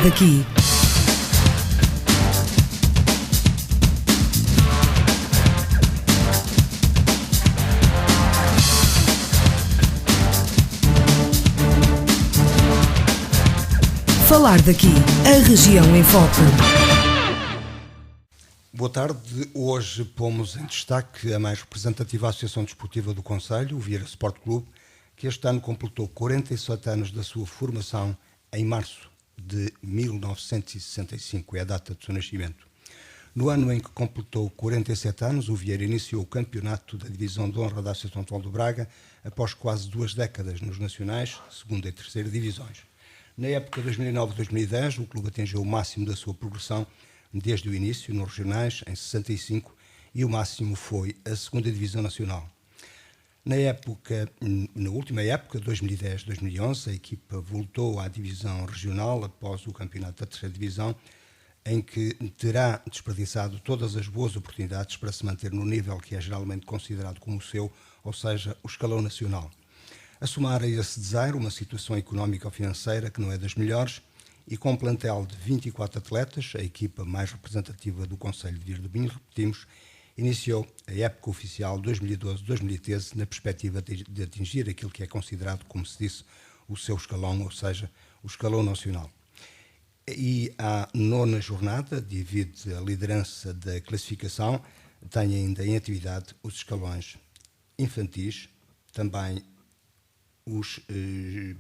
daqui. Falar daqui, a região em foco. Boa tarde. Hoje pomos em destaque a mais representativa associação desportiva do concelho, o Vieira Sport Clube, que este ano completou 47 anos da sua formação em março de 1965, é a data do seu nascimento. No ano em que completou 47 anos, o Vieira iniciou o campeonato da Divisão de Honra da Associação Atual do Braga, após quase 2 décadas nos nacionais, segunda e terceira divisões. Na época 2009-2010, o clube atingiu o máximo da sua progressão desde o início, nos regionais, em 65, e o máximo foi a segunda divisão nacional. Na última época, 2010-2011, a equipa voltou à divisão regional após o campeonato da terceira divisão, em que terá desperdiçado todas as boas oportunidades para se manter no nível que é geralmente considerado como o seu, ou seja, o escalão nacional. A somar a esse desaire uma situação económica ou financeira que não é das melhores, e com um plantel de 24 atletas, a equipa mais representativa do Concelho de Vieira do Minho, repetimos, iniciou a época oficial 2012-2013 na perspectiva de atingir aquilo que é considerado, como se disse, o seu escalão, ou seja, o escalão nacional. E à 9ª jornada, devido à liderança da classificação, tem ainda em atividade os escalões infantis, também os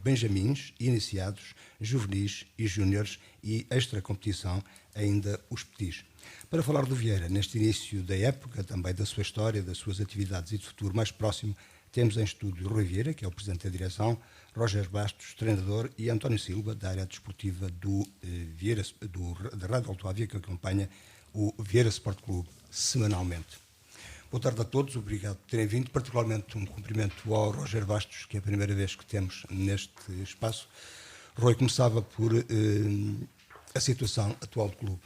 benjamins, iniciados, juvenis e júniores e extra-competição, ainda os petis. Para falar do Vieira, neste início da época, também da sua história, das suas atividades e do futuro mais próximo, temos em estúdio Rui Vieira, que é o Presidente da Direção, Roger Bastos, treinador, e António Silva, da área desportiva da Rádio Alto Ávia, que acompanha o Vieira Sport Clube semanalmente. Boa tarde a todos, obrigado por terem vindo, particularmente um cumprimento ao Roger Bastos, que é a primeira vez que temos neste espaço. Rui, começava por a situação atual do clube.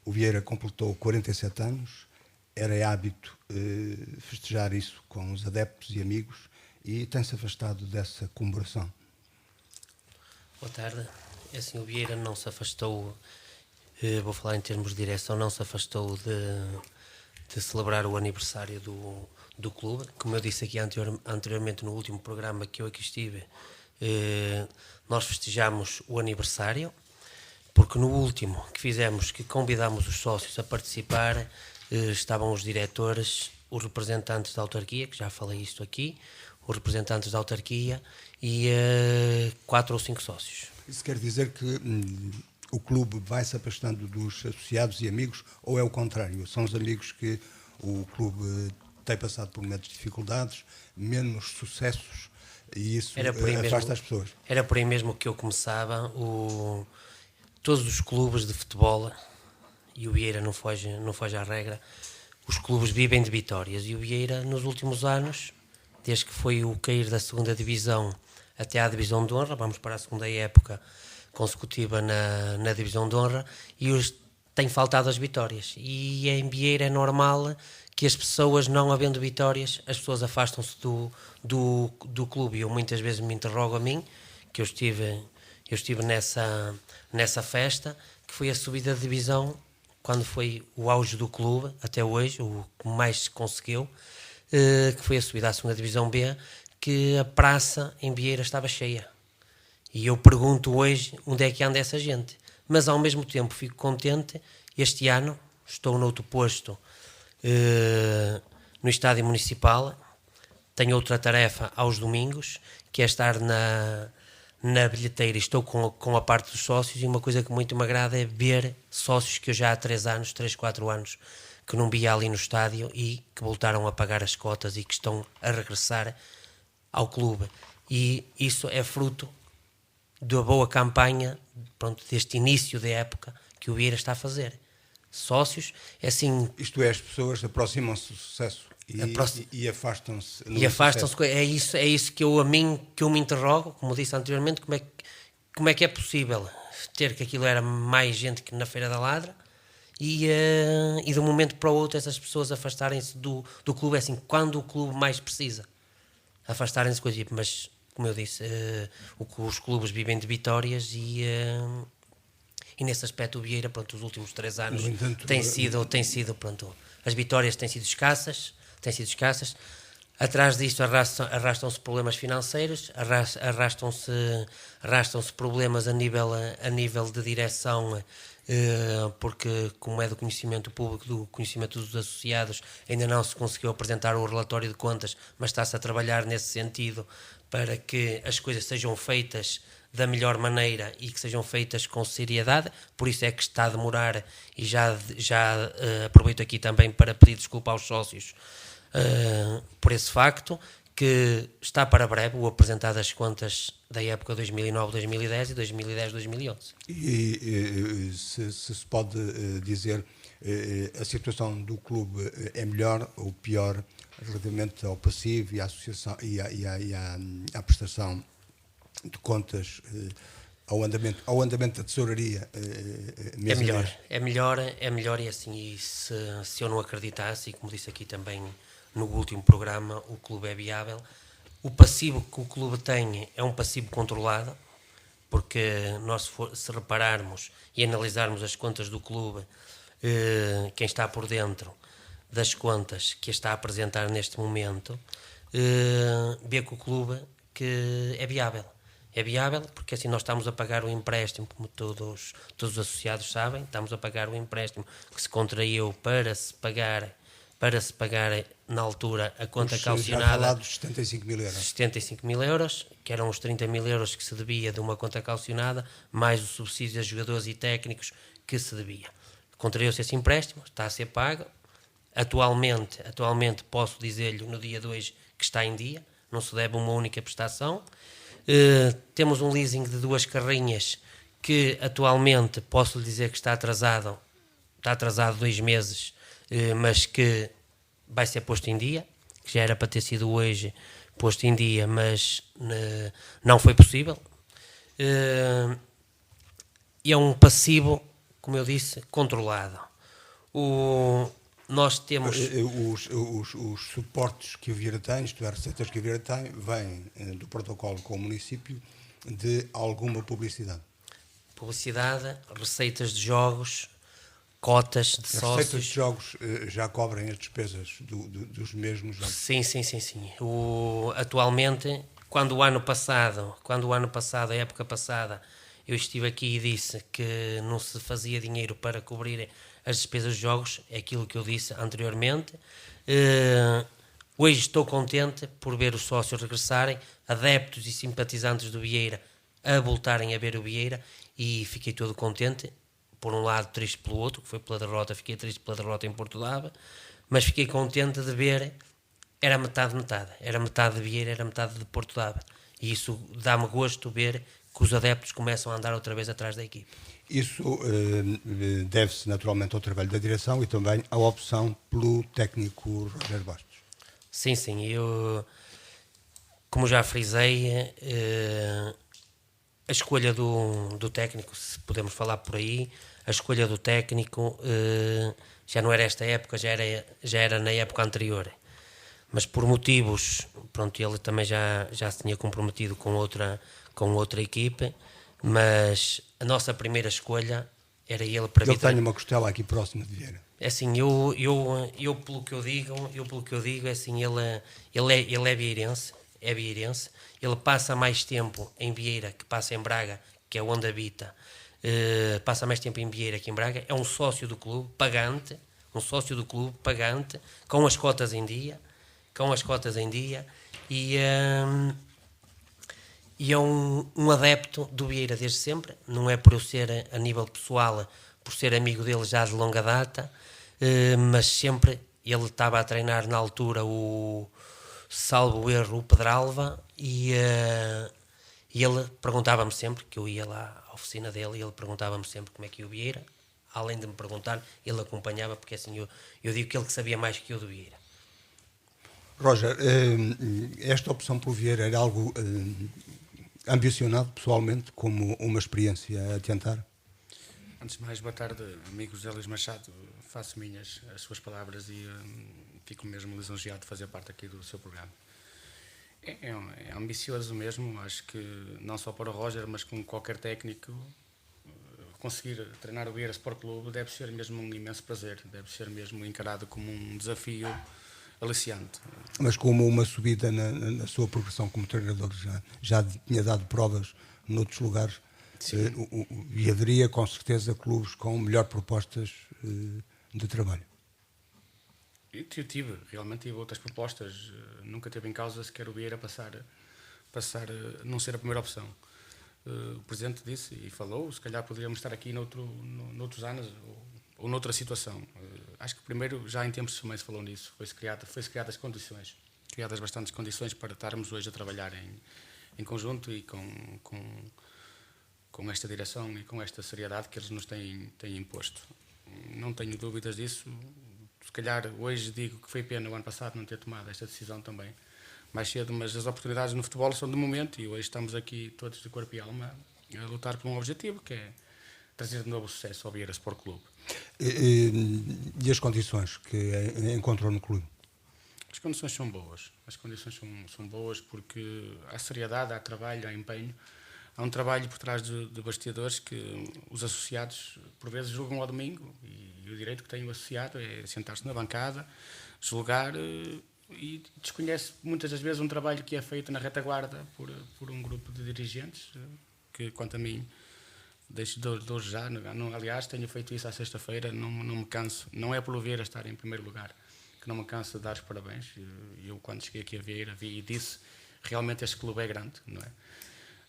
O Vieira completou 47 anos, era hábito festejar isso com os adeptos e amigos e tem-se afastado dessa comemoração. Boa tarde. Assim, o Vieira não se afastou, vou falar em termos de direção, não se afastou de celebrar o aniversário do clube. Como eu disse aqui anteriormente no último programa que eu aqui estive, nós festejámos o aniversário, porque no último que fizemos, que convidámos os sócios a participar, estavam os diretores, os representantes da autarquia, que já falei isto aqui, os representantes da autarquia e 4 ou 5 sócios. Isso quer dizer que o clube vai se afastando dos associados e amigos, ou é o contrário? São os amigos que o clube tem passado por momentos de dificuldades, menos sucessos, e isso afasta as pessoas? Era por aí mesmo que eu começava. Todos os clubes de futebol, e o Vieira não foge à regra, os clubes vivem de vitórias, e o Vieira nos últimos anos, desde que foi o cair da segunda divisão até à divisão de honra, vamos para a segunda época consecutiva na divisão de honra, e tem faltado as vitórias, e em Vieira é normal que as pessoas, não havendo vitórias, as pessoas afastam-se do clube. E eu muitas vezes me interrogo a mim, que eu estive nessa festa, que foi a subida de divisão, quando foi o auge do clube, até hoje, o que mais se conseguiu, que foi a subida à segunda divisão B, que a praça em Vieira estava cheia. E eu pergunto hoje onde é que anda essa gente. Mas ao mesmo tempo fico contente. Este ano estou noutro posto no estádio municipal. Tenho outra tarefa aos domingos, que é estar na bilheteira. Estou com a parte dos sócios, e uma coisa que muito me agrada é ver sócios que eu já há 3, 4 anos que não via ali no estádio e que voltaram a pagar as cotas e que estão a regressar ao clube. E isso é fruto da boa campanha, deste início da época que o Vieira está a fazer. Sócios, é assim... Isto é, as pessoas aproximam-se do sucesso e afastam-se. E afastam-se, é isso que eu me interrogo, como disse anteriormente, como é que é possível ter que aquilo era mais gente que na Feira da Ladra, e de um momento para o outro essas pessoas afastarem-se do clube. É assim, quando o clube mais precisa, afastarem-se com a equipe. Mas como eu disse, os clubes vivem de vitórias e nesse aspecto o Vieira, pronto, os últimos 3 anos tem sido, pronto, as vitórias têm sido escassas, atrás disto arrastam-se problemas financeiros, arrastam-se problemas a nível de direção, porque, como é do conhecimento público, do conhecimento dos associados, ainda não se conseguiu apresentar o relatório de contas, mas está-se a trabalhar nesse sentido para que as coisas sejam feitas da melhor maneira e que sejam feitas com seriedade. Por isso é que está a demorar, e já aproveito aqui também para pedir desculpa aos sócios por esse facto, que está para breve o apresentar das contas da época 2009-2010 e 2010-2011. E se pode dizer, a situação do clube é melhor ou pior relativamente ao passivo e à associação e à prestação de contas, ao andamento da tesouraria? É melhor, e assim, e se eu não acreditasse, e como disse aqui também no último programa, o clube é viável. O passivo que o clube tem é um passivo controlado, porque nós, se repararmos e analisarmos as contas do clube, quem está por dentro das contas que está a apresentar neste momento, vê que o clube que é viável. É viável porque assim nós estamos a pagar o empréstimo, como todos os associados sabem, estamos a pagar o empréstimo que se contraiu para se pagar na altura a conta calcionada. Já falado dos 75 mil euros. 75 mil euros, que eram os 30 mil euros que se devia de uma conta calcionada, mais o subsídio a jogadores e técnicos que se devia. Contraiu-se esse empréstimo, está a ser pago. Atualmente posso dizer-lhe no dia 2 que está em dia, não se deve uma única prestação. Temos um leasing de 2 carrinhas que atualmente posso lhe dizer que está atrasado 2 meses, mas que vai ser posto em dia, que já era para ter sido hoje posto em dia, mas não foi possível. E é um passivo, como eu disse, controlado. Nós temos... Os suportes que o Vieira tem, isto é, as receitas que o Vieira tem, vêm do protocolo com o município de alguma publicidade. Publicidade, receitas de jogos, cotas de sócios. As receitas de jogos já cobrem as despesas dos mesmos? Sim. Atualmente, quando o ano passado, a época passada, eu estive aqui e disse que não se fazia dinheiro para cobrir as despesas dos jogos, é aquilo que eu disse anteriormente. Hoje estou contente por ver os sócios regressarem, adeptos e simpatizantes do Vieira a voltarem a ver o Vieira, e fiquei todo contente. Por um lado, triste pelo outro, que foi pela derrota, fiquei triste pela derrota em Porto Dava, mas fiquei contente de ver, era metade, era metade de Vieira, era metade de Porto Dava, e isso dá-me gosto ver que os adeptos começam a andar outra vez atrás da equipe. Isso deve-se naturalmente ao trabalho da direção e também à opção pelo técnico Roger Bastos. Sim, eu, como já frisei, a escolha do técnico, se podemos falar por aí, a escolha do técnico já não era esta época, já era na época anterior. Mas por motivos, pronto, ele também já se tinha comprometido com outra equipe, mas a nossa primeira escolha era ele para vir. Ele tem uma costela aqui próxima de Vieira. É assim, eu pelo que eu digo, é assim, ele é vieirense, ele passa mais tempo em Vieira que passa em Braga, que é onde habita, passa mais tempo em Vieira que em Braga, é um sócio do clube, pagante, com as cotas em dia, e é um adepto do Vieira desde sempre, não é por eu ser a nível pessoal, por ser amigo dele já de longa data, mas sempre ele estava a treinar na altura salvo erro, o Pedralva, e ele perguntava-me sempre, que eu ia lá à oficina dele, e ele perguntava-me sempre como é que ia o Vieira. Além de me perguntar, ele acompanhava, porque assim eu digo que ele que sabia mais que eu do Vieira. Roger, esta opção por Vieira era algo ambicionado pessoalmente, como uma experiência a tentar? Antes de mais, boa tarde, amigo José Luís Machado. Faço minhas as suas palavras e fico mesmo lisonjeado de fazer parte aqui do seu programa. É ambicioso mesmo, acho que não só para o Roger, mas com qualquer técnico, conseguir treinar o Vieira Sport Clube deve ser mesmo um imenso prazer, deve ser mesmo encarado como um desafio aliciante. Mas como uma subida na sua progressão como treinador, já tinha dado provas noutros lugares, e haveria com certeza clubes com melhor propostas de trabalho. Realmente tive outras propostas, nunca teve em causa sequer o Vieira passar a não ser a primeira opção. O Presidente disse e falou, se calhar poderíamos estar aqui noutros anos ou noutra situação. Acho que primeiro, já em tempos também se falou nisso, foi-se criadas condições, criadas bastantes condições para estarmos hoje a trabalhar em conjunto e com esta direção e com esta seriedade que eles nos têm imposto. Não tenho dúvidas disso. Se calhar hoje digo que foi pena o ano passado não ter tomado esta decisão também mais cedo, mas as oportunidades no futebol são de momento e hoje estamos aqui todos de corpo e alma a lutar por um objetivo que é trazer de novo sucesso ao Vieira Sport Clube. E as condições que encontrou no clube? As condições são boas. As condições são boas porque há seriedade, há trabalho, há empenho. Há um trabalho por trás de bastidores que os associados, por vezes, julgam ao domingo e o direito que tem o associado é sentar-se na bancada, julgar e desconhece muitas das vezes um trabalho que é feito na retaguarda por um grupo de dirigentes que, quanto a mim, deixo de hoje já. Aliás, tenho feito isso à sexta-feira, não me canso. Não é pelo Vieira estar em primeiro lugar que não me canso de dar os parabéns. Eu, quando cheguei aqui a Vieira, vi e disse realmente este clube é grande, não é?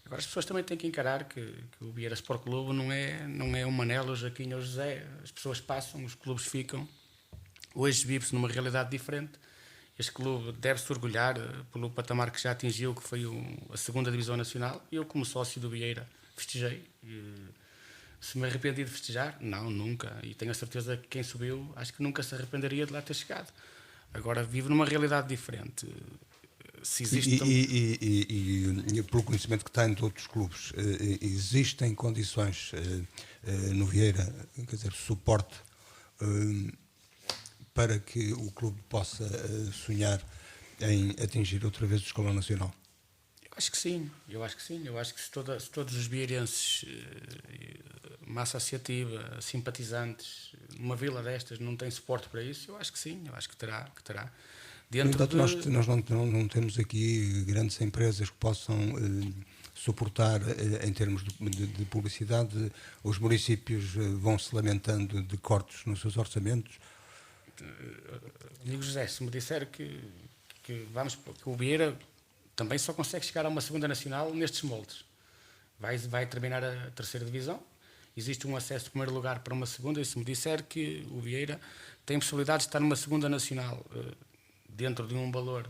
Agora, as pessoas também têm que encarar que o Vieira Sport Clube não é o Manelo, o Jaquinho ou o José. As pessoas passam, os clubes ficam. Hoje vive-se numa realidade diferente. Este clube deve-se orgulhar pelo patamar que já atingiu, que foi a segunda Divisão Nacional. Eu, como sócio do Vieira, festejei. Se me arrependi de festejar? Não, nunca. E tenho a certeza que quem subiu, acho que nunca se arrependeria de lá ter chegado. Agora, vive numa realidade diferente. Se existe e pelo conhecimento que tem de outros clubes, existem condições no Vieira, quer dizer, suporte para que o clube possa sonhar em atingir outra vez o escalão nacional? Eu acho que sim. Eu acho que se todos os vieirenses, massa associativa, simpatizantes, numa vila destas não tem suporte para isso, eu acho que sim, eu acho que terá. Nós não temos aqui grandes empresas que possam suportar, em termos de publicidade. Os municípios vão se lamentando de cortes nos seus orçamentos. Amigo José, se me disser que o Vieira também só consegue chegar a uma segunda nacional nestes moldes, vai terminar a terceira divisão, existe um acesso de primeiro lugar para uma segunda, e se me disser que o Vieira tem possibilidade de estar numa segunda nacional dentro de um valor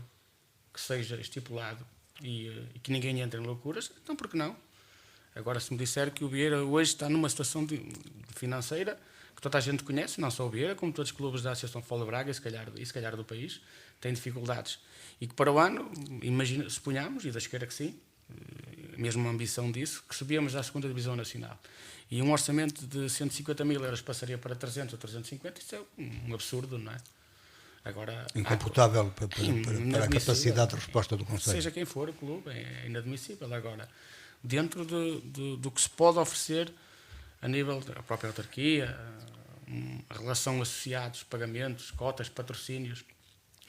que seja estipulado e que ninguém entre em loucuras, então por que não? Agora, se me disser que o Vieira hoje está numa situação financeira que toda a gente conhece, não só o Vieira, como todos os clubes da Associação Futebol de Braga e se calhar do país, têm dificuldades. E que para o ano, suponhamos, e Deus queira que sim, mesmo uma ambição disso, que subíamos à segunda Divisão Nacional. E um orçamento de 150 mil euros passaria para 300 ou 350, isso é um absurdo, não é? Agora, incomportável para a capacidade de resposta do Conselho. Seja quem for o clube, é inadmissível. Agora, dentro do que se pode oferecer a nível da própria autarquia, a relação associados, pagamentos, cotas, patrocínios.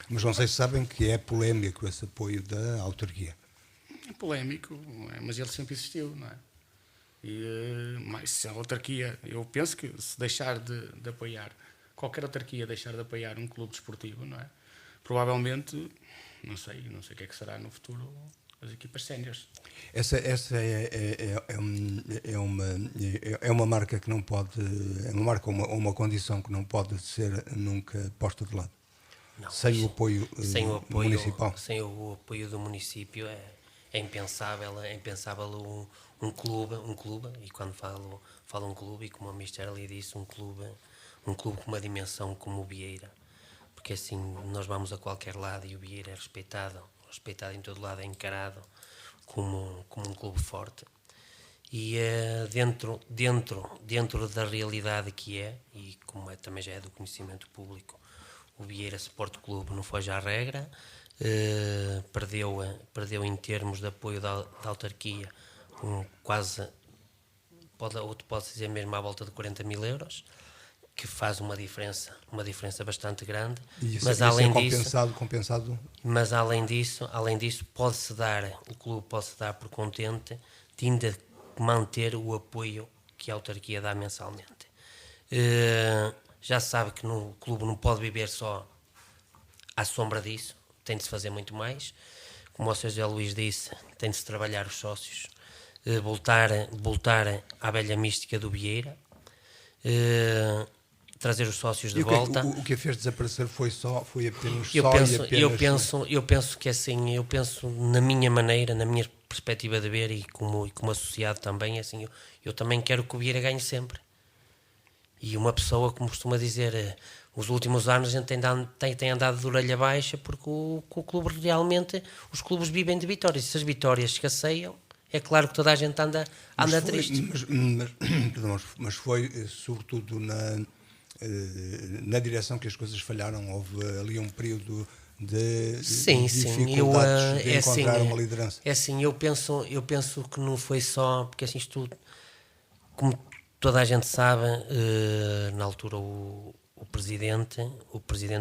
Mas não sei se sabem que é polémico esse apoio da autarquia. É polémico, mas ele sempre existiu, não é? Mas se a autarquia, eu penso que se deixar de apoiar, qualquer autarquia deixar de apoiar um clube desportivo, não é? Provavelmente, não sei o que é que será no futuro as equipas séniores. Essa é uma marca que não pode, é uma marca ou uma condição que não pode ser nunca posta de lado. Não, sem o apoio municipal. Sem o apoio do município é impensável um clube, e quando falo um clube, e como a Mister ali disse, um clube com uma dimensão como o Vieira, porque assim nós vamos a qualquer lado e o Vieira é respeitado em todo lado, é encarado como um clube forte. E dentro da realidade que é, e como também já é do conhecimento público, o Vieira Sport Clube não foge à regra, perdeu em termos de apoio da autarquia quase, pode dizer mesmo à volta de 40 mil euros, que faz uma diferença bastante grande. Mas além disso, compensado. Mas além disso, o clube pode-se dar por contente de ainda manter o apoio que a autarquia dá mensalmente. Já sabe que o clube não pode viver só à sombra disso, tem de se fazer muito mais. Como o Sr. José Luís disse, tem de se trabalhar os sócios, voltar à velha mística do Vieira, trazer os sócios de volta. O que a fez desaparecer foi apenas eu penso que assim, eu penso na minha maneira, na minha perspectiva de ver e como associado também, assim, eu também quero que o Vieira ganhe sempre. E uma pessoa, como costuma dizer, os últimos anos a gente tem andado de orelha baixa porque o clube realmente, os clubes vivem de vitórias. Se as vitórias escasseiam, é claro que toda a gente anda triste. Mas foi sobretudo na direção que as coisas falharam. Houve ali um período de dificuldades de encontrar uma liderança. É assim, eu penso que não foi só, porque assim isto, como toda a gente sabe, na altura o presidente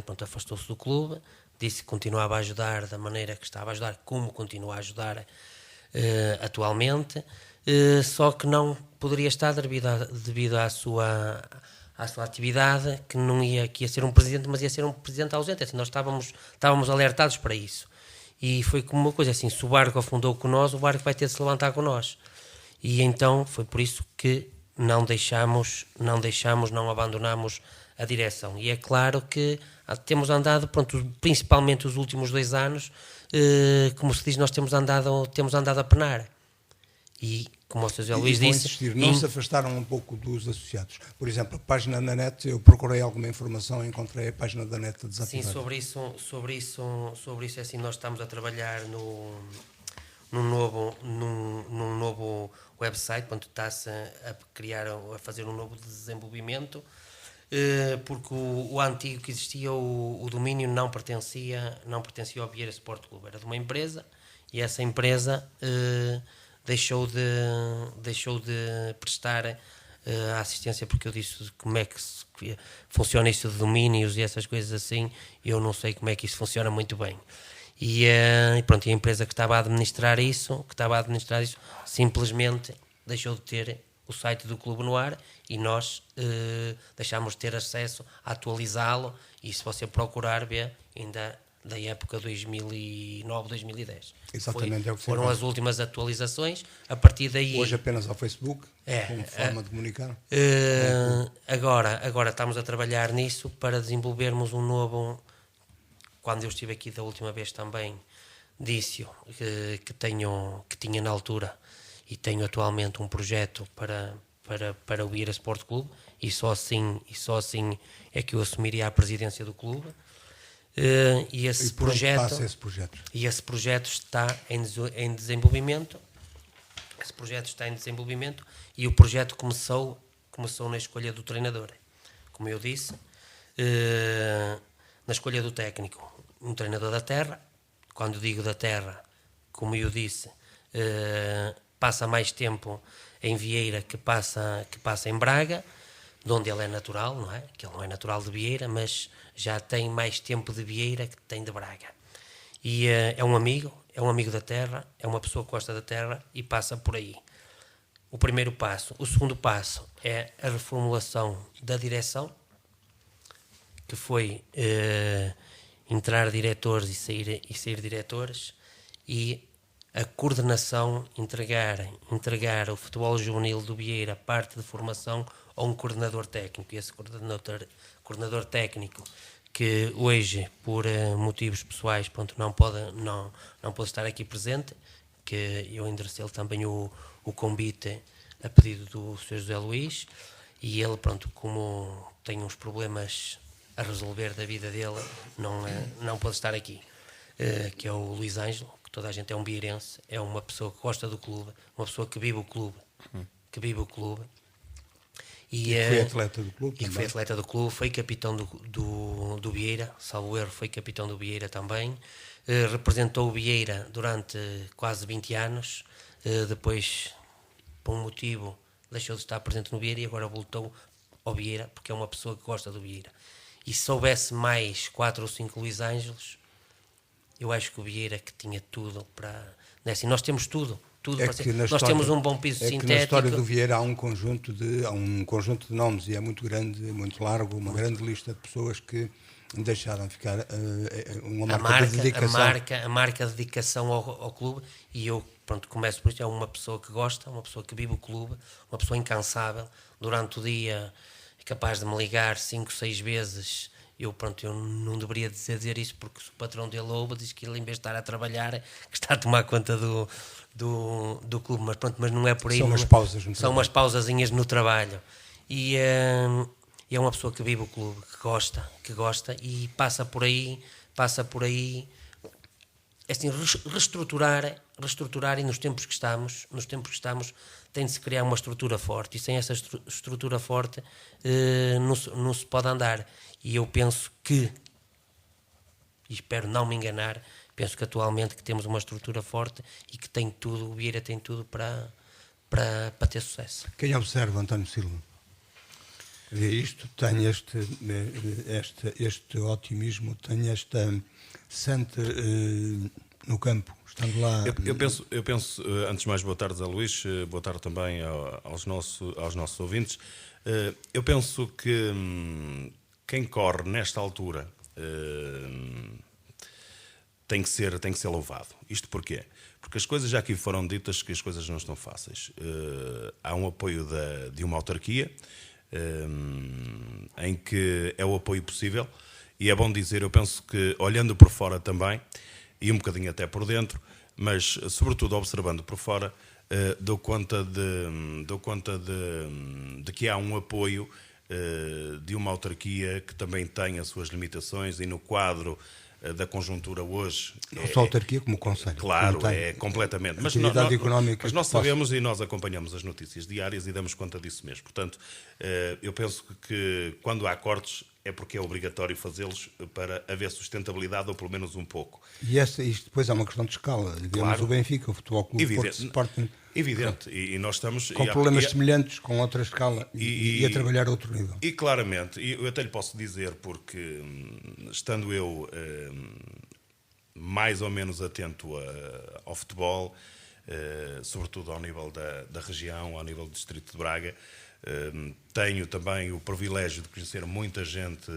pronto, afastou-se do clube, disse que continuava a ajudar da maneira que estava a ajudar, como continua a ajudar atualmente, só que não poderia estar devido à sua atividade, que ia ser um presidente, mas ia ser um presidente ausente. Assim, nós estávamos alertados para isso. E foi como uma coisa assim, se o barco afundou com nós, o barco vai ter de se levantar com nós. E então foi por isso que não abandonamos a direção. E é claro que temos andado, pronto, principalmente os últimos 2 anos, como se diz, nós temos andado a penar. E, como o Sr. José Luís disse... Não se afastaram um pouco dos associados. Por exemplo, a página da NET, eu procurei alguma informação e encontrei a página da NET desativada. Sim, sobre isso é assim, nós estamos a trabalhar num novo website, quando está-se a fazer um novo desenvolvimento, porque o antigo que existia, o domínio não pertencia ao Vieira Sport Clube, era de uma empresa, e essa empresa deixou de prestar a assistência, porque eu disse como é que funciona isso de domínios e essas coisas assim, eu não sei como é que isso funciona muito bem. E pronto, a empresa que estava a administrar isso simplesmente deixou de ter o site do clube no ar, e nós deixámos de ter acesso a atualizá-lo, e se você procurar ver, ainda da época 2009, 2010. Exatamente, foram as últimas atualizações. A partir daí... Hoje apenas ao Facebook, como forma de comunicar. Agora estamos a trabalhar nisso para desenvolvermos um novo... Quando eu estive aqui da última vez também, disse que tinha na altura e tenho atualmente um projeto para o Vieira Sport Clube, e só assim é que eu assumiria a presidência do clube. E esse projeto está em desenvolvimento. Esse projeto está em desenvolvimento e o projeto começou na escolha do treinador. Como eu disse, na escolha do técnico, um treinador da terra. Quando digo da terra, como eu disse, passa mais tempo em Vieira que passa em Braga, de onde ele é natural, não é? Que ele não é natural de Vieira, mas já tem mais tempo de Vieira que tem de Braga. E é um amigo da terra, é uma pessoa que gosta da terra e passa por aí. O primeiro passo. O segundo passo é a reformulação da direção, que foi entrar diretores e sair diretores, e a coordenação, entregar o futebol juvenil do Vieira, parte de formação, a um coordenador técnico. E esse coordenador técnico, que hoje, por motivos pessoais, pronto, não pode estar aqui presente, que eu enderecei-lhe também o convite a pedido do Sr. José Luís, e ele, pronto, como tem uns problemas a resolver da vida dele, não pode estar aqui, que é o Luís Ângelo, que toda a gente é um vieirense, é uma pessoa que gosta do clube, uma pessoa que vive o clube, E foi atleta do clube também. Foi atleta do clube, foi capitão do Vieira, salvo erro, foi capitão do Vieira também. Representou o Vieira durante quase 20 anos, depois, por um motivo, deixou de estar presente no Vieira e agora voltou ao Vieira, porque é uma pessoa que gosta do Vieira. E se soubesse mais 4 ou 5 Luís Ângelos, eu acho que o Vieira que tinha tudo para... Assim, nós temos tudo para ser. Nós temos um bom piso sintético. Que na história do Vieira há um conjunto de nomes, e é muito grande, muito largo, uma grande lista de pessoas que deixaram ficar uma marca de dedicação. A marca de dedicação ao clube, e eu, pronto, começo por isso, é uma pessoa que gosta, uma pessoa que vive o clube, uma pessoa incansável, durante o dia é capaz de me ligar 5, 6 vezes. Eu não deveria dizer isso, porque se o patrão dele ouve, diz que ele, em vez de estar a trabalhar, que está a tomar conta do clube, mas não é por aí. São umas pausas no trabalho. São umas pausazinhas no trabalho. E é uma pessoa que vive o clube, que gosta e passa por aí, assim, reestruturar, e nos tempos que estamos, tem de se criar uma estrutura forte, e sem essa estrutura forte não se pode andar. E eu penso que, e espero não me enganar, penso que atualmente que temos uma estrutura forte e que tem tudo, o Vieira tem tudo para ter sucesso. Quem observa António Silva vê isto, tem este otimismo, tem esta sente no campo, estando lá. Eu penso, antes de mais, boa tarde a Luís, boa tarde também aos nossos ouvintes. Eu penso que quem corre nesta altura tem que ser louvado. Isto porquê? Porque as coisas já aqui foram ditas, que as coisas não estão fáceis. Há um apoio de uma autarquia, em que é o apoio possível, e é bom dizer, eu penso que, olhando por fora também, e um bocadinho até por dentro, mas sobretudo observando por fora, dou conta de que há um apoio de uma autarquia que também tem as suas limitações, e no quadro da conjuntura hoje... Não só a autarquia, como o Conselho. Claro, é completamente. Mas nós sabemos e nós acompanhamos as notícias diárias e damos conta disso mesmo. Portanto, eu penso que quando há cortes é porque é obrigatório fazê-los para haver sustentabilidade, ou pelo menos um pouco. E isto depois é uma questão de escala. Digamos, claro. O Benfica, o Futebol Clube Porto Sporting... Evidente, e nós estamos... Com problemas semelhantes, com outra escala, e a trabalhar a outro nível. E claramente, eu até lhe posso dizer, porque estando eu mais ou menos atento ao futebol, sobretudo ao nível da região, ao nível do Distrito de Braga, tenho também o privilégio de conhecer muita gente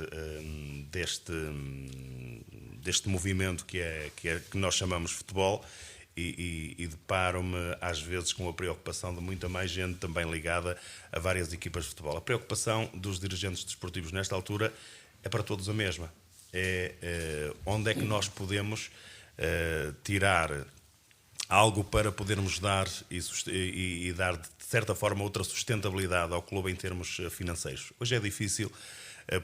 deste movimento que nós chamamos futebol, e deparo-me às vezes com a preocupação de muita mais gente também ligada a várias equipas de futebol. A preocupação dos dirigentes desportivos nesta altura é para todos a mesma. Onde é que nós podemos tirar algo para podermos dar e dar de certa forma outra sustentabilidade ao clube em termos financeiros. Hoje é difícil,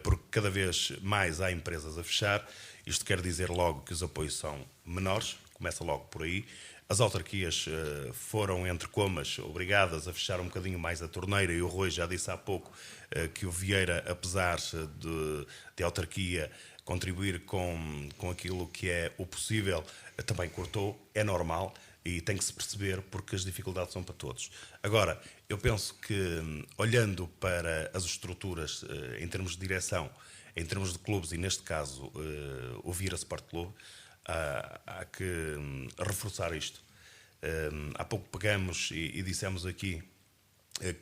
porque cada vez mais há empresas a fechar. Isto quer dizer logo que os apoios são menores. Começa logo por aí. As autarquias foram, entre comas, obrigadas a fechar um bocadinho mais a torneira, e o Rui já disse há pouco que o Vieira, apesar de autarquia contribuir com aquilo que é o possível, também cortou. É normal e tem que se perceber, porque as dificuldades são para todos. Agora, eu penso que, olhando para as estruturas em termos de direção, em termos de clubes, e neste caso o Vieira Sport Clube, há que reforçar isto. Há pouco pegamos e dissemos aqui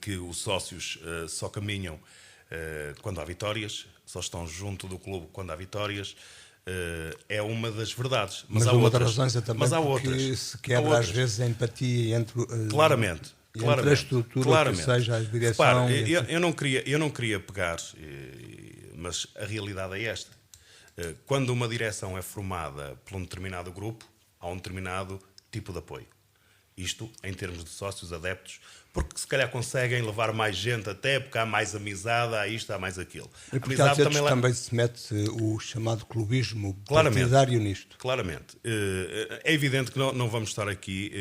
que os sócios só caminham quando há vitórias, só estão junto do clube quando há vitórias. É uma das verdades. Mas há uma outras. Das razões é também porque se quebra às vezes a empatia entre, claramente, entre a estrutura que seja a direção. Repare, eu não queria pegar, mas a realidade é esta. Quando uma direção é formada por um determinado grupo, há um determinado tipo de apoio. Isto em termos de sócios, adeptos, porque se calhar conseguem levar mais gente até, porque há mais amizade, há isto, há mais aquilo. E porque às vezes também se mete o chamado clubismo partidário nisto. Claramente. É evidente que não vamos estar aqui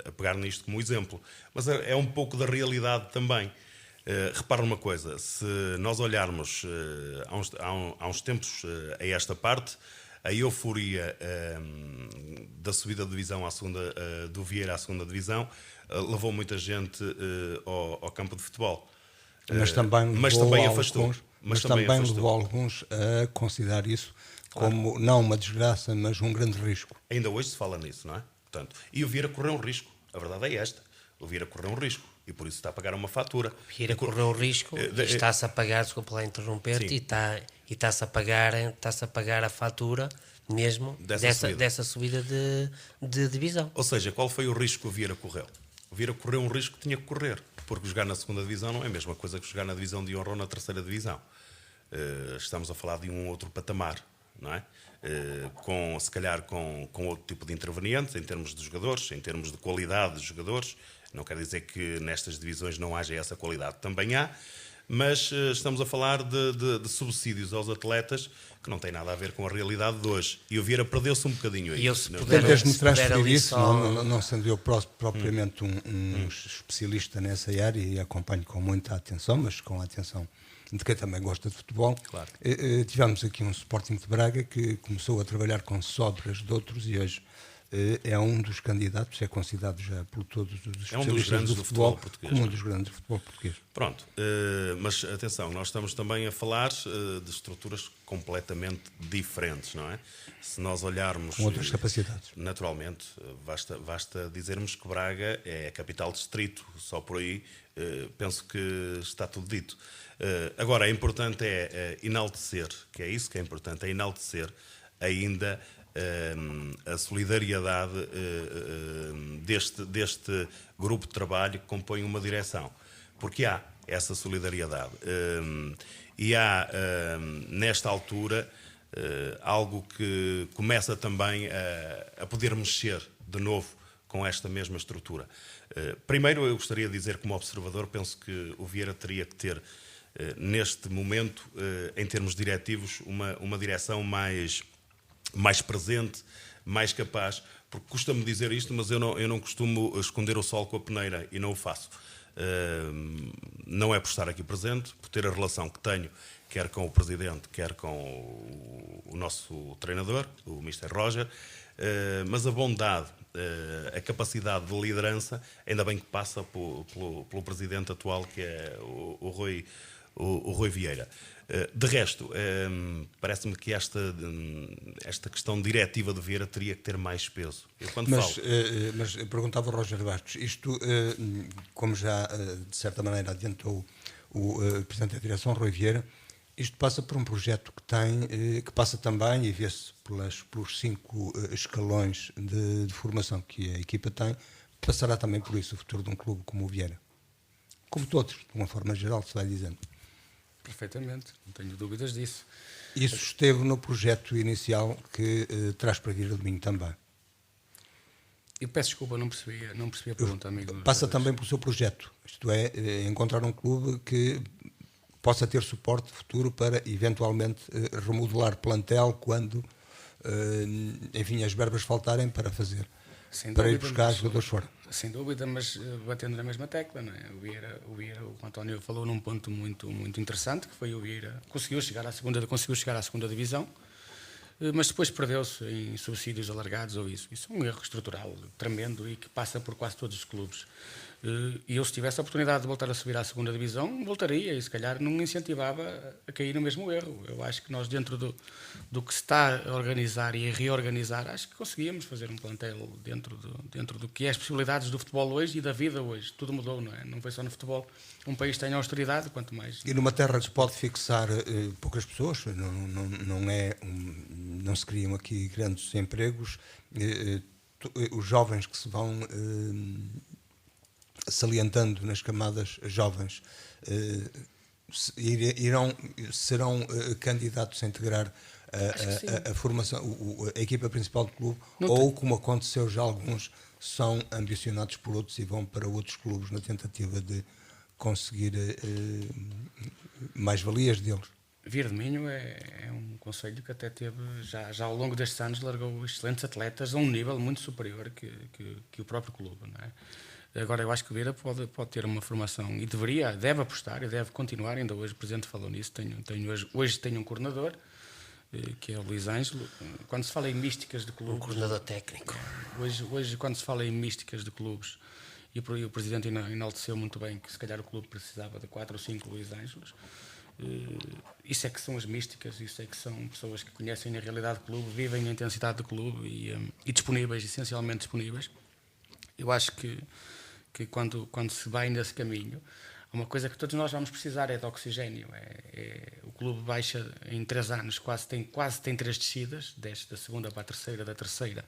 a pegar nisto como exemplo, mas é um pouco da realidade também. Repara numa coisa, se nós olharmos há uns tempos a esta parte, a euforia da subida de divisão à segunda, do Vieira à segunda divisão levou muita gente ao campo de futebol. Mas também afastou. Mas também levou alguns a considerar isso como não uma desgraça, mas um grande risco. Ainda hoje se fala nisso, não é? Portanto, e o Vieira correu um risco. A verdade é esta. O Vieira correu um risco e por isso está a pagar uma fatura. O Vieira correu um risco e está-se a pagar, desculpa lá interromper-te, e está-se a pagar a fatura mesmo dessa subida de divisão. Ou seja, qual foi o risco que o Vieira correu? O Vieira correu um risco que tinha que correr, porque jogar na segunda divisão não é a mesma coisa que jogar na divisão de honra ou na terceira divisão. Estamos a falar de um outro patamar, não é? Se calhar com outro tipo de intervenientes em termos de jogadores, em termos de qualidade de jogadores. Não quer dizer que nestas divisões não haja essa qualidade, também há, mas estamos a falar de subsídios aos atletas que não têm nada a ver com a realidade de hoje. E o Vieira perdeu-se um bocadinho aí. Desde-me transferir isso, não sendo eu propriamente um especialista nessa área e acompanho com muita atenção, mas com a atenção de quem também gosta de futebol. Claro. Tivemos aqui um Sporting de Braga que começou a trabalhar com sobras de outros e hoje é um dos candidatos, é considerado já por todos os especialistas do futebol português, como um dos grandes do futebol português. Pronto, mas atenção, nós estamos também a falar de estruturas completamente diferentes, não é? Se nós olharmos... Com outras capacidades. Naturalmente, basta dizermos que Braga é a capital distrito, só por aí penso que está tudo dito. Agora, é importante enaltecer, que é isso que é importante, é enaltecer ainda a solidariedade deste grupo de trabalho que compõe uma direção. Porque há essa solidariedade. E há, nesta altura, algo que começa também a poder mexer de novo com esta mesma estrutura. Primeiro, eu gostaria de dizer, como observador, penso que o Vieira teria que ter, neste momento, em termos diretivos, uma direção mais presente, mais capaz, porque custa-me dizer isto, mas eu não costumo esconder o sol com a peneira e não o faço. Não é por estar aqui presente, por ter a relação que tenho, quer com o Presidente, quer com o nosso treinador, o Mr. Roger, mas a bondade, a capacidade de liderança, ainda bem que passa pelo Presidente atual, que é o Rui Vieira. De resto, parece-me que esta questão diretiva de Vieira teria que ter mais peso. Mas eu perguntava ao Roger Bastos, isto, como já de certa maneira adiantou o Presidente da Direção, Rui Vieira, isto passa por um projeto que passa também, e vê-se pelos 5 escalões de formação que a equipa tem, passará também por isso o futuro de um clube como o Vieira. Como todos, de uma forma geral, se vai dizendo. Perfeitamente, não tenho dúvidas disso. Isso esteve no projeto inicial que traz para vir a domingo também. Eu peço desculpa, não percebi a pergunta, amigo. Passa também pelo seu projeto, isto é, encontrar um clube que possa ter suporte futuro para, eventualmente, remodelar plantel quando, enfim, as verbas faltarem para fazer. Para ir buscar jogadores fora. Sem dúvida, mas batendo na mesma tecla, não é? O Vieira, o António falou num ponto muito interessante, que foi o Vieira conseguiu chegar à segunda divisão, mas depois perdeu-se em subsídios alargados ou isso. Isso é um erro estrutural tremendo e que passa por quase todos os clubes. E eu, se tivesse a oportunidade de voltar a subir à segunda divisão, voltaria e se calhar não me incentivava a cair no mesmo erro. Eu acho que nós, dentro do que se está a organizar e a reorganizar, acho que conseguíamos fazer um plantel dentro do que é as possibilidades do futebol hoje e da vida hoje. Tudo mudou, não é? Não foi só no futebol. Um país tem austeridade, quanto mais... E numa terra que se pode fixar poucas pessoas, não se criam aqui grandes empregos, os jovens que se vão... salientando nas camadas jovens, serão candidatos a integrar a formação, a equipa principal do clube, ou, como aconteceu já, alguns são ambicionados por outros e vão para outros clubes na tentativa de conseguir mais-valias deles. Vir de Minho é um concelho que até teve, já ao longo destes anos, largou excelentes atletas a um nível muito superior que o próprio clube, não é? Agora, eu acho que o Vieira pode ter uma formação e deve apostar e deve continuar. Ainda hoje o Presidente falou nisso. Hoje tenho um coordenador, que é o Luís Ângelo. Quando se fala em místicas de clubes... Um coordenador técnico. Hoje, quando se fala em místicas de clubes, e o Presidente enalteceu muito bem que se calhar o clube precisava de 4 ou 5 Luís Ângelos, isso é que são as místicas, isso é que são pessoas que conhecem a realidade do clube, vivem a intensidade do clube e disponíveis, essencialmente disponíveis. Eu acho que quando se vai nesse caminho, uma coisa que todos nós vamos precisar é de oxigênio. O clube baixa em 3 anos, quase tem 3 descidas, desce da segunda para a terceira, da terceira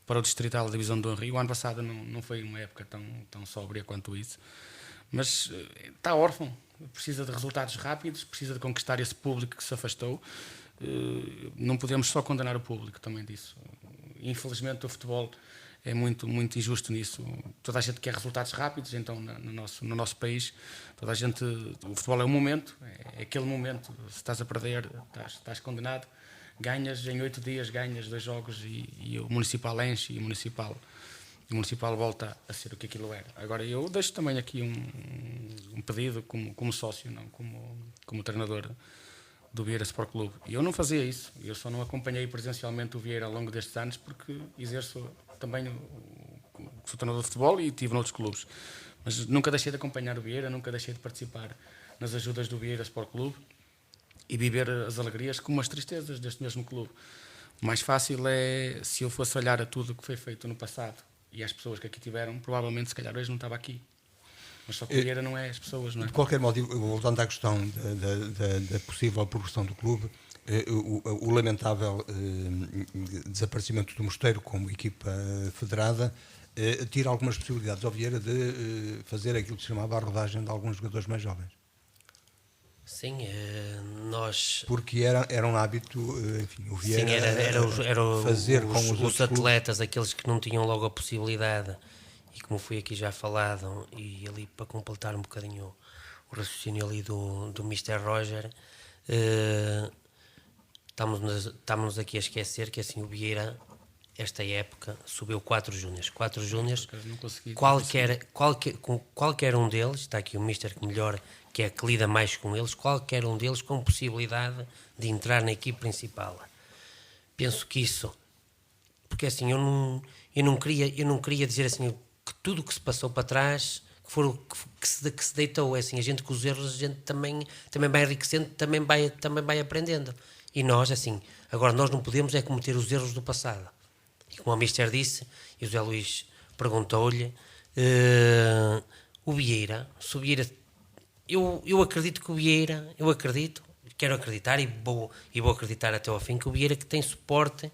para o Distrital da Divisão de Honra. E o ano passado não foi uma época tão sóbria quanto isso. Mas está órfão, precisa de resultados rápidos, precisa de conquistar esse público que se afastou. Não podemos só condenar o público também disso. Infelizmente o futebol é muito, muito injusto nisso. Toda a gente quer resultados rápidos, então no nosso país, o futebol é um momento, é aquele momento. Se estás a perder, estás condenado, ganhas em 8 dias, ganhas 2 jogos e o Municipal enche e o Municipal volta a ser o que aquilo era. Agora, eu deixo também aqui um pedido como sócio, não como treinador do Vieira Sport Clube. E eu não fazia isso, eu só não acompanhei presencialmente o Vieira ao longo destes anos porque exerço também sou treinador de futebol e estive noutros clubes. Mas nunca deixei de acompanhar o Vieira, nunca deixei de participar nas ajudas do Vieira Sport Clube e viver as alegrias como as tristezas deste mesmo clube. O mais fácil é, se eu fosse olhar a tudo o que foi feito no passado e às pessoas que aqui tiveram, provavelmente se calhar hoje não estava aqui. Mas só que o Vieira não é as pessoas, não é? De qualquer modo, voltando à questão da possível progressão do clube, o lamentável desaparecimento do Mosteiro como equipa federada tira algumas possibilidades ao Vieira de fazer aquilo que se chamava a rodagem de alguns jogadores mais jovens. Sim, nós... Porque era um hábito, enfim, o Vieira Sim, era fazer com os atletas, aqueles que não tinham logo a possibilidade, e como foi aqui já falado, e ali para completar um bocadinho o raciocínio ali do Mr. Roger, estamos aqui a esquecer que assim o Vieira, esta época, subiu 4 júniores. 4 júniores, qualquer um deles, está aqui o Mister que melhor, que é que lida mais com eles, qualquer um deles com possibilidade de entrar na equipe principal. Penso que isso, porque assim, eu não queria dizer assim que tudo o que se passou para trás que se deitou, é assim, a gente com os erros a gente também vai enriquecendo, também vai aprendendo. E nós, assim, agora nós não podemos é cometer os erros do passado. E como o Mister disse, e o José Luís perguntou-lhe, o Vieira, se o Vieira, eu acredito que o Vieira, quero acreditar e vou acreditar até ao fim que o Vieira que tem suporte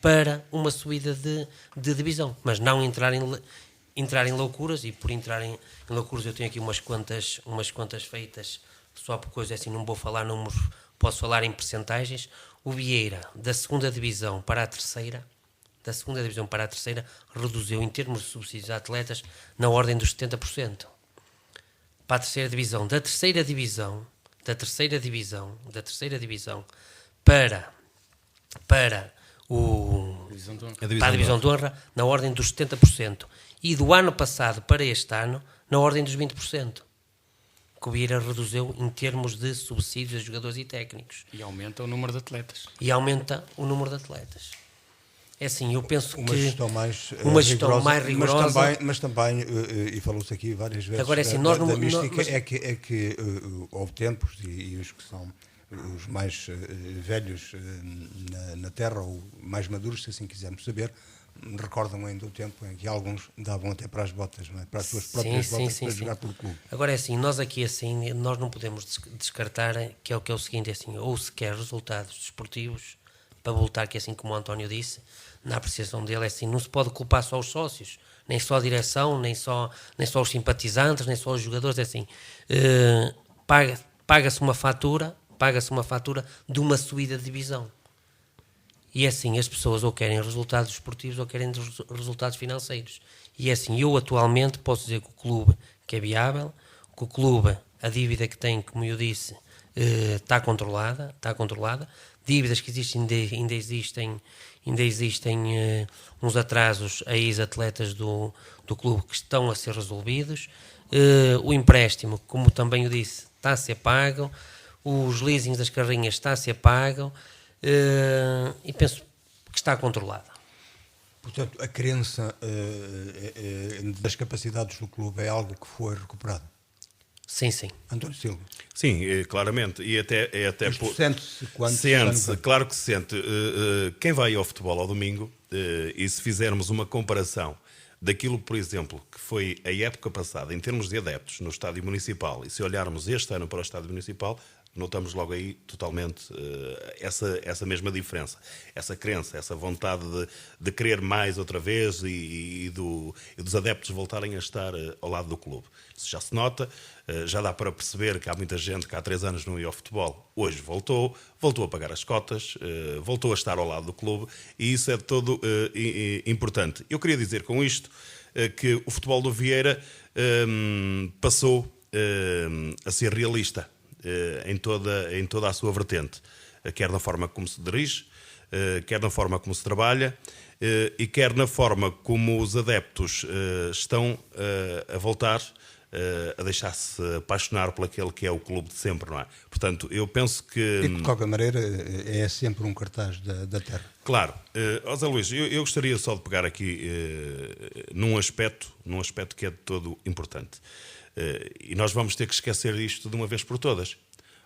para uma subida de divisão, mas não entrar em loucuras, e por entrar em loucuras eu tenho aqui umas quantas feitas, só por coisa assim, não vou falar números, posso falar em percentagens. O Vieira, da segunda divisão para a terceira, reduziu em termos de subsídios a atletas na ordem dos 70%. Para a terceira divisão, da terceira divisão para a divisão de honra, na ordem dos 70%. E do ano passado para este ano, na ordem dos 20%. Que o Vieira reduziu em termos de subsídios a jogadores e técnicos. E aumenta o número de atletas. É assim, eu penso uma gestão mais rigorosa. Mas também, e falou-se aqui várias vezes, agora, assim, da mística, é que houve tempos, e os que são os mais velhos na Terra, ou mais maduros, se assim quisermos saber, recordam ainda o tempo em que alguns davam até para as botas, não é? Para as suas próprias botas, para jogar pelo clube. Agora é assim, nós aqui assim, nós não podemos descartar que é o seguinte, é assim, ou se quer resultados desportivos, para voltar, que é assim como o António disse, na apreciação dele, é assim, não se pode culpar só os sócios, nem só a direção, nem só os simpatizantes, nem só os jogadores, é assim, paga-se uma fatura de uma subida de divisão. E é assim, as pessoas ou querem resultados esportivos ou querem resultados financeiros. E é assim, eu atualmente posso dizer que o clube que é viável, que o clube, a dívida que tem, como eu disse, está controlada. Dívidas que existem, ainda existem uns atrasos a ex-atletas do clube que estão a ser resolvidos. O empréstimo, como também eu disse, está a ser pago. Os leasings das carrinhas está a ser pago. E penso que está controlada. Portanto, a crença das capacidades do clube é algo que foi recuperado. Sim, sim. António Silva. Sim, claramente. E até Isto sente-se quando... Sente-se, claro que se sente. Quem vai ao futebol ao domingo, e se fizermos uma comparação daquilo, por exemplo, que foi a época passada, em termos de adeptos no estádio municipal, e se olharmos este ano para o estádio municipal, notamos logo aí totalmente essa mesma diferença, essa crença, essa vontade de querer mais outra vez e dos adeptos voltarem a estar ao lado do clube. Isso já se nota, já dá para perceber que há muita gente que há 3 anos não ia ao futebol, hoje voltou a pagar as cotas, voltou a estar ao lado do clube, e isso é de todo importante. Eu queria dizer com isto que o futebol do Vieira passou a ser realista em toda a sua vertente, quer na forma como se dirige, quer na forma como se trabalha, e quer na forma como os adeptos estão a voltar a deixar-se apaixonar por aquele que é o clube de sempre, não é? Portanto, eu penso que... E de qualquer maneira é sempre um cartaz da terra. Claro. José Luís, eu gostaria só de pegar aqui num aspecto que é de todo importante. E nós vamos ter que esquecer isto de uma vez por todas.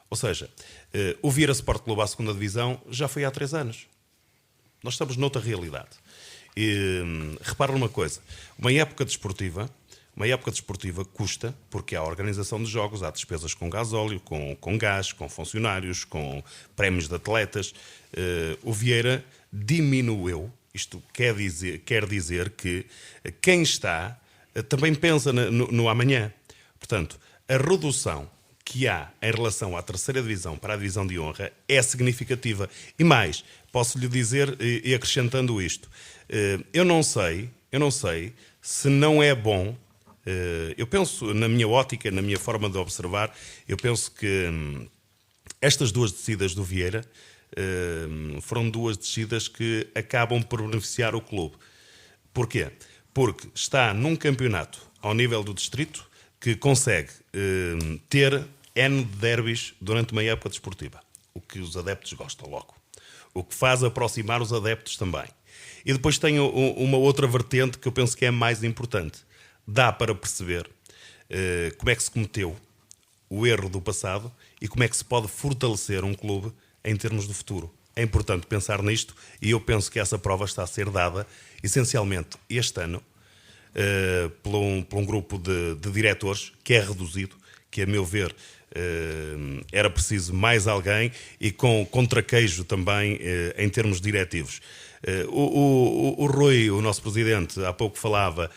Ou seja, o Vieira Sport Clube à 2ª Divisão já foi há 3 anos. Nós estamos noutra realidade. E repara numa coisa, uma época desportiva custa, porque há organização de jogos, há despesas com gasóleo, com gás, com funcionários, com prémios de atletas. O Vieira diminuiu, isto quer dizer que quem está também pensa no amanhã. Portanto, a redução que há em relação à 3ª Divisão para a Divisão de Honra é significativa. E mais, posso-lhe dizer, e acrescentando isto, eu não sei se não é bom, eu penso, na minha ótica, na minha forma de observar, eu penso que estas 2 descidas do Vieira foram 2 descidas que acabam por beneficiar o clube. Porquê? Porque está num campeonato ao nível do distrito que consegue ter N derbys durante uma época desportiva, o que os adeptos gostam logo, o que faz aproximar os adeptos também. E depois tem uma outra vertente que eu penso que é mais importante. Dá para perceber como é que se cometeu o erro do passado e como é que se pode fortalecer um clube em termos de futuro. É importante pensar nisto, e eu penso que essa prova está a ser dada, essencialmente, este ano, por um grupo de diretores que é reduzido, que a meu ver era preciso mais alguém, e com traquejo também em termos diretivos. O Rui, o nosso presidente, há pouco falava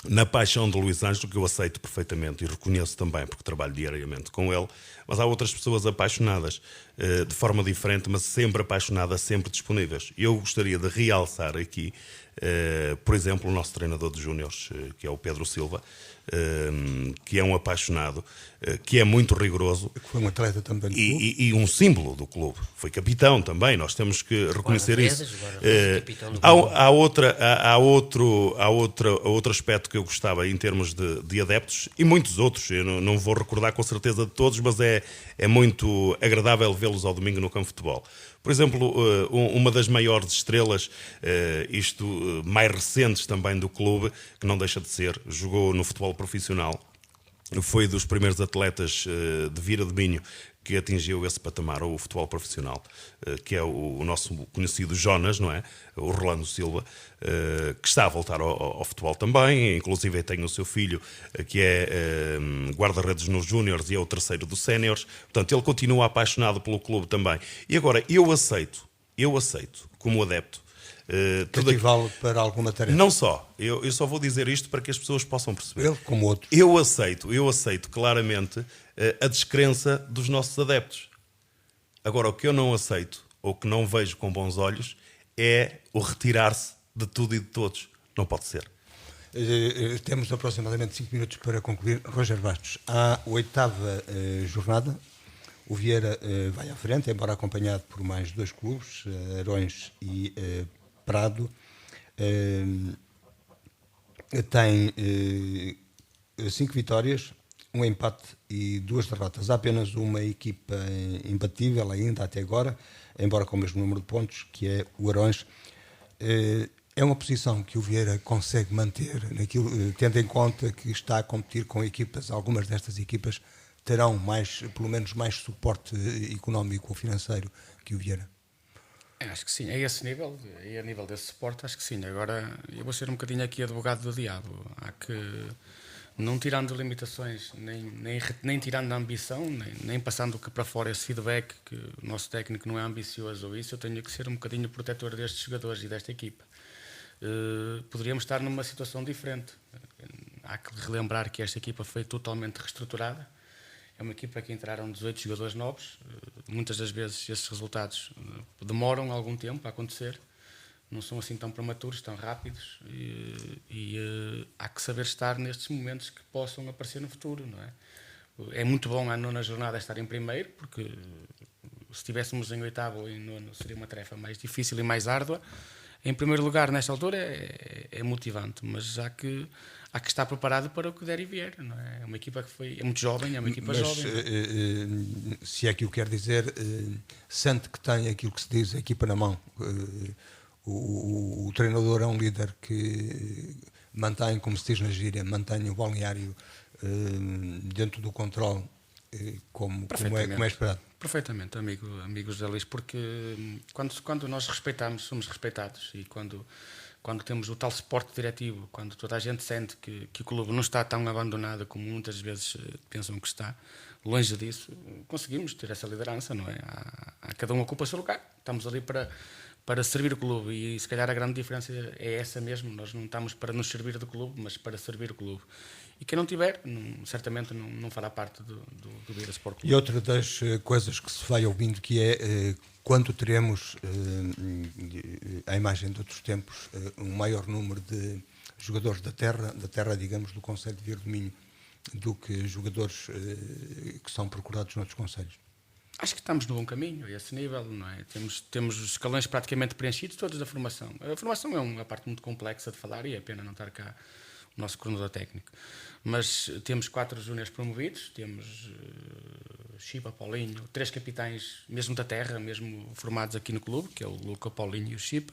na paixão de Luís Ângelo, que eu aceito perfeitamente e reconheço também, porque trabalho diariamente com ele, mas há outras pessoas apaixonadas de forma diferente, mas sempre apaixonadas, sempre disponíveis. Eu gostaria de realçar aqui, por exemplo, o nosso treinador de júniores, que é o Pedro Silva, que é um apaixonado, que é muito rigoroso. Que foi um atleta também do clube. E um símbolo do clube. Foi capitão também, nós temos que reconhecer isso. Há outro aspecto que eu gostava em termos de adeptos, e muitos outros, eu não vou recordar com certeza de todos, mas é muito agradável vê-los ao domingo no campo de futebol. Por exemplo, uma das maiores estrelas, mais recentes também do clube, que não deixa de ser, jogou no futebol profissional, foi dos primeiros atletas de Vira de Minho que atingiu esse patamar, o futebol profissional, que é o nosso conhecido Jonas, não é? O Rolando Silva, que está a voltar ao futebol também, inclusive tem o seu filho, que é guarda-redes nos júniores e é o terceiro dos séniores. Portanto, ele continua apaixonado pelo clube também. E agora, eu aceito, como adepto, cativá-lo para alguma tarefa. Não só, eu só vou dizer isto para que as pessoas possam perceber. Ele como outro. Eu aceito claramente a descrença dos nossos adeptos. Agora, o que eu não aceito, ou que não vejo com bons olhos, é o retirar-se de tudo e de todos. Não pode ser. Temos aproximadamente 5 minutos para concluir. Roger Bastos, à 8ª jornada, o Vieira vai à frente, embora acompanhado por mais 2 clubes, Arões e Prado. Tem 5 vitórias, um empate e 2 derrotas. Há apenas uma equipa imbatível ainda até agora, embora com o mesmo número de pontos, que é o Arões. É uma posição que o Vieira consegue manter, tendo em conta que está a competir com equipas, algumas destas equipas terão pelo menos mais suporte económico ou financeiro que o Vieira. Acho que sim, a esse nível, e a nível desse suporte, acho que sim. Agora, eu vou ser um bocadinho aqui advogado do diabo. Há que, não tirando limitações, nem tirando a ambição, nem passando para fora esse feedback que o nosso técnico não é ambicioso ou isso, eu tenho que ser um bocadinho protetor destes jogadores e desta equipa. Poderíamos estar numa situação diferente. Há que relembrar que esta equipa foi totalmente reestruturada. É uma equipa que entraram 18 jogadores novos. Muitas das vezes esses resultados demoram algum tempo a acontecer. Não são assim tão prematuros, tão rápidos. Há que saber estar nestes momentos que possam aparecer no futuro, não é? É muito bom a 9ª jornada estar em primeiro, porque se estivéssemos em 8º ou em 9º seria uma tarefa mais difícil e mais árdua. Em primeiro lugar, nesta altura, é motivante, mas há que estar preparado para o que der e vier. Não é? É uma equipa que é muito jovem, é uma equipa jovem. Se é que o quer dizer, sente que tem aquilo que se diz, a equipa na mão. O treinador é um líder que mantém, como se diz na gíria, mantém o balneário dentro do controle, como é esperado. Perfeitamente, amigos da Lis, porque quando nós respeitamos, somos respeitados, e quando temos o tal suporte diretivo, quando toda a gente sente que o clube não está tão abandonado como muitas vezes pensam que está, longe disso, conseguimos ter essa liderança, não é? Cada um ocupa o seu lugar, estamos ali para servir o clube, e se calhar a grande diferença é essa mesmo. Nós não estamos para nos servir do clube, mas para servir o clube. E quem não tiver, certamente não fará parte do Vieira Sport Clube. E outra das coisas que se vai ouvindo, que é quando teremos, à imagem de outros tempos, um maior número de jogadores da terra, digamos, do Concelho de Vieira do Minho, do que jogadores que são procurados noutros concelhos. Acho que estamos no bom caminho, a esse nível, não é? Temos os escalões praticamente preenchidos, todos da formação. A formação é uma parte muito complexa de falar, e é pena não estar cá o nosso coordenador técnico. Mas temos 4 júniores promovidos, temos Chipa, Paulinho, 3 capitães, mesmo da terra, mesmo formados aqui no clube, que é o Luca, o Paulinho e o Chipa,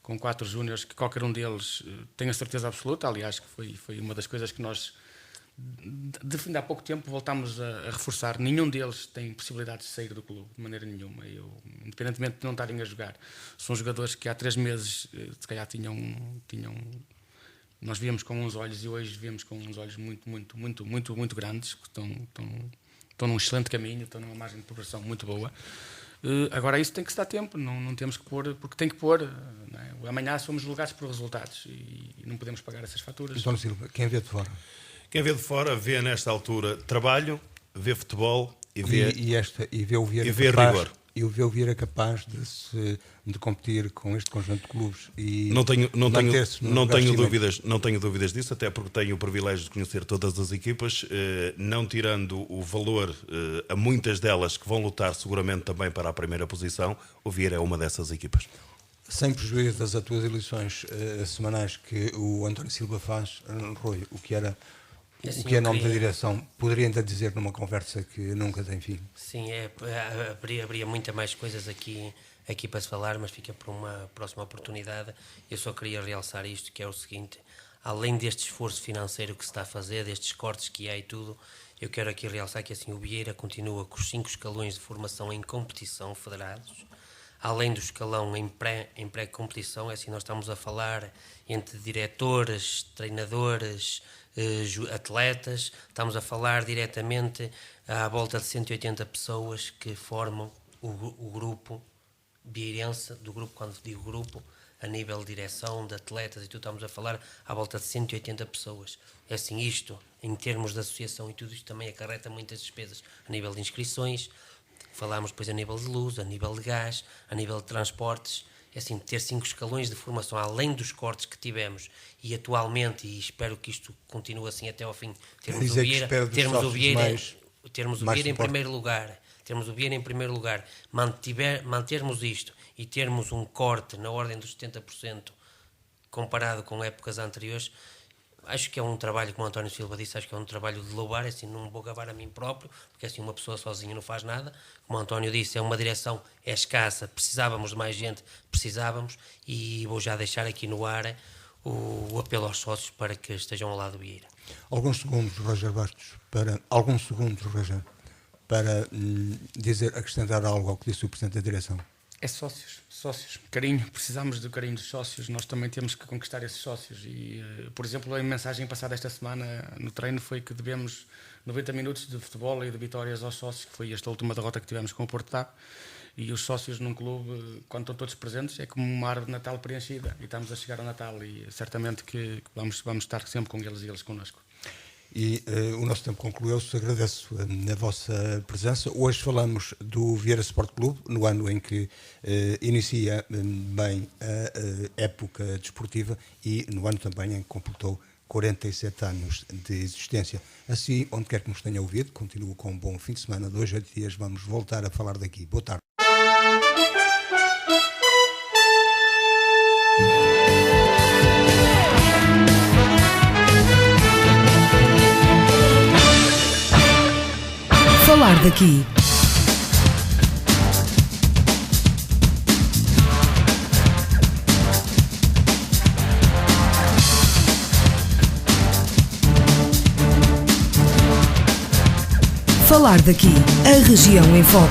com 4 júniores que qualquer um deles tem a certeza absoluta. Aliás, que foi uma das coisas que nós, há pouco tempo, voltámos a reforçar. Nenhum deles tem possibilidade de sair do clube, de maneira nenhuma. Independentemente de não estarem a jogar, são jogadores que há 3 meses, se calhar, nós víamos com uns olhos, e hoje vemos com uns olhos muito grandes, que estão num excelente caminho, estão numa margem de progressão muito boa. Agora, isso tem que se dar tempo, não temos que pôr, porque tem que pôr. Não é? Amanhã somos julgados por resultados e não podemos pagar essas faturas. António Silva, quem vê de fora? Quem vê de fora vê, nesta altura, trabalho, vê futebol e vê vê o Vieira rigor. E o Vieira capaz de competir com este conjunto de clubes e não tenho dúvidas disso, até porque tenho o privilégio de conhecer todas as equipas, não tirando o valor a muitas delas que vão lutar seguramente também para a primeira posição. O Vieira é uma dessas equipas. Sem prejuízo das atuais eleições semanais que o António Silva faz, Rui, o que é nome da direção, poderia ainda dizer numa conversa que nunca tem fim? Sim, haveria muita mais coisas aqui para se falar, mas fica para uma próxima oportunidade. Eu só queria realçar isto, que é o seguinte: além deste esforço financeiro que se está a fazer, destes cortes que há e tudo, eu quero aqui realçar que assim o Vieira continua com os 5 escalões de formação em competição federados, além do escalão em pré-competição. Assim, nós estamos a falar entre diretores, treinadores, atletas, estamos a falar diretamente à volta de 180 pessoas que formam o grupo vieirense. Do grupo, quando digo grupo, a nível de direção, de atletas e tudo, estamos a falar à volta de 180 pessoas. É assim, isto, em termos de associação e tudo isto, também acarreta muitas despesas a nível de inscrições. Falámos depois a nível de luz, a nível de gás, a nível de transportes. é assim, ter 5 escalões de formação, além dos cortes que tivemos, e atualmente, e espero que isto continue assim até ao fim, termos o Vieira em primeiro lugar, mantermos isto e termos um corte na ordem dos 70% comparado com épocas anteriores, acho que é um trabalho, como o António Silva disse, acho que é um trabalho de louvar, assim, não me vou gabar a mim próprio, porque assim uma pessoa sozinha não faz nada. Como o António disse, é uma direção, é escassa, precisávamos de mais gente, e vou já deixar aqui no ar o apelo aos sócios para que estejam ao lado do Vieira. Alguns segundos, Roger Bastos, para acrescentar algo ao que disse o Presidente da Direção. É sócios, carinho, precisamos do carinho dos sócios, nós também temos que conquistar esses sócios e, por exemplo, a mensagem passada esta semana no treino foi que devemos 90 minutos de futebol e de vitórias aos sócios, que foi esta última derrota que tivemos com o Porto TAP, e os sócios num clube, quando estão todos presentes, é como uma árvore de Natal preenchida, e estamos a chegar ao Natal e certamente que vamos estar sempre com eles e eles connosco. E o nosso tempo concluiu-se, agradeço a vossa presença. Hoje falamos do Vieira Sport Clube, no ano em que inicia bem a época desportiva e no ano também em que completou 47 anos de existência. Assim, onde quer que nos tenha ouvido, continuo com um bom fim de semana. De 2 a 8 dias vamos voltar a falar daqui. Boa tarde. Falar daqui. Falar daqui. A região em foco.